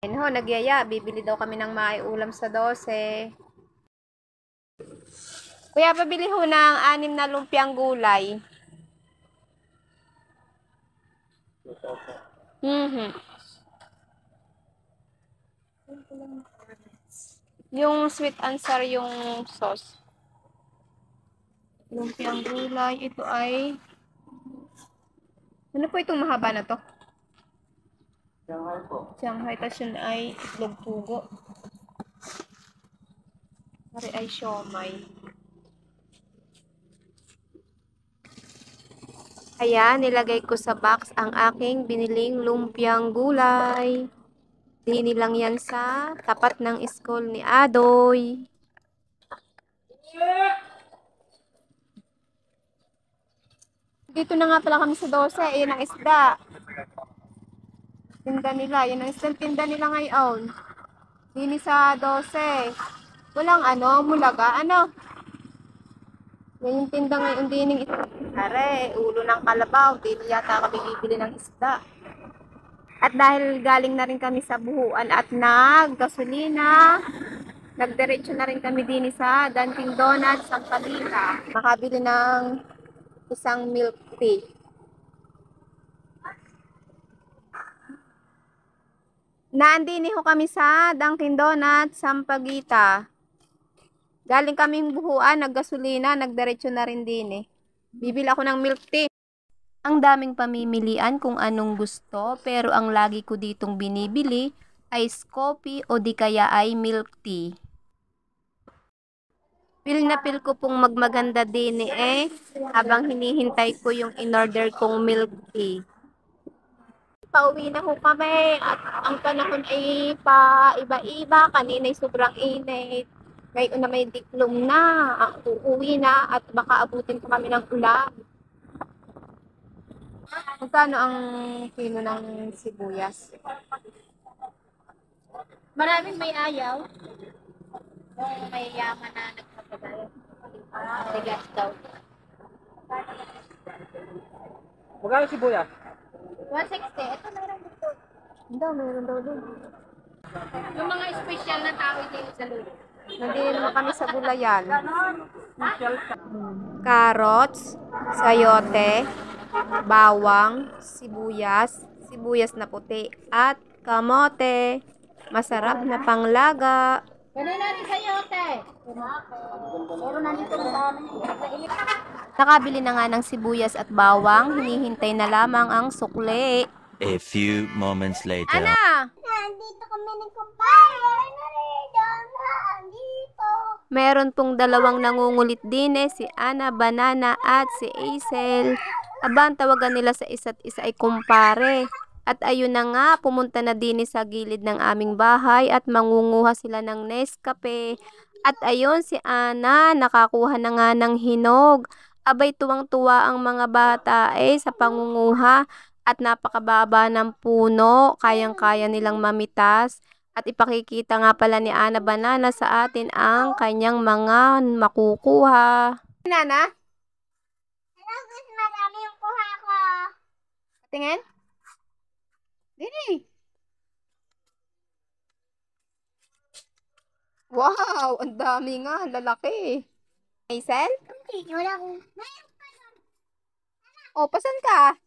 Ayun ho, nagyaya. Bibili daw kami ng maiulam sa 12. Kuya, pabili ho ng 6 na lumpiang gulay. Yung sweet and sour yung sauce. Lumpiang gulay. Ito ay... Ano po itong mahaba na to? Shanghai po. Shanghai. Tapos yun ay itlog pugo. Pare ay siomay. Ayan, nilagay ko sa box ang aking biniling lumpiang gulay. Dini lang yan sa tapat ng school ni Adoy. Dito na nga pala kami sa 12. Ayan ang isda. Tinda nila. Yan ang isda tinda nila ngayon. Dini sa 12. Walang mulaga. Yan yung tinda ngayon dining ito. Are, ulo ng kalabaw. Dito yata kami bibili ng isda. At dahil galing na rin kami sa buhuan at naggasolina, nagdiretso na rin kami din sa Dunkin Donuts sa Palita. Makabili ng isang milk tea. Naandini ho kami sa Dunkin Donuts, Sampaguita. Galing kaming buhuan, naggasolina, nagdiretso na rin din. Bibili ako ng milk tea. Ang daming pamimilian kung anong gusto, pero ang lagi ko ditong binibili ay coffee o di kaya ay milk tea. Feel na feel ko pong magmaganda din habang hinihintay ko yung in-order kong milk tea. Pauwi na ho kami at ang panahon ay pa iba-iba. Kanina ay sobrang init. Ngayon na may diklom na. Uuwi na at baka abutin pa kami ng ulan. Magkano ang kilo ng sibuyas? Maraming may ayaw. Yung may yaman na nagpapagayon. Tigas daw. Magkano sibuyas? 160. Ito meron dito. Meron daw doon. Yung mga special na tao dito sa lulo. Nandito naman kami sa gulayan. Carrots, sayote, bawang, sibuyas, sibuyas na puti, at kamote. Masarap na panglaga. Ganun na rin sa'yo, te. Pero nandito sa amin. Nakabili na nga ng sibuyas at bawang. Hinihintay na lamang ang sukle. A few moments later. Ana! Nandito kami ng kumpare. Nandito. Meron pong dalawang nangungulit din si Ana Banana at si Hazel. Abang tawagan nila sa isa't isa ay kumpare. At ayun na nga, pumunta na din sa gilid ng aming bahay at mangunguha sila ng Nescafe. At ayun si Ana, nakakuha na nga ng hinog. Abay tuwang-tuwa ang mga bata sa pangunguha at napakababa ng puno, kayang-kaya nilang mamitas. At ipakikita nga pala ni Ana Banana sa atin ang kanyang mga makukuha. Nana? Hello guys, marami yung kuha ko. Tingin? Dini. Wow, ang dami nga, lalaki. Hazel? Hindi, wala ko. O, pasan ka?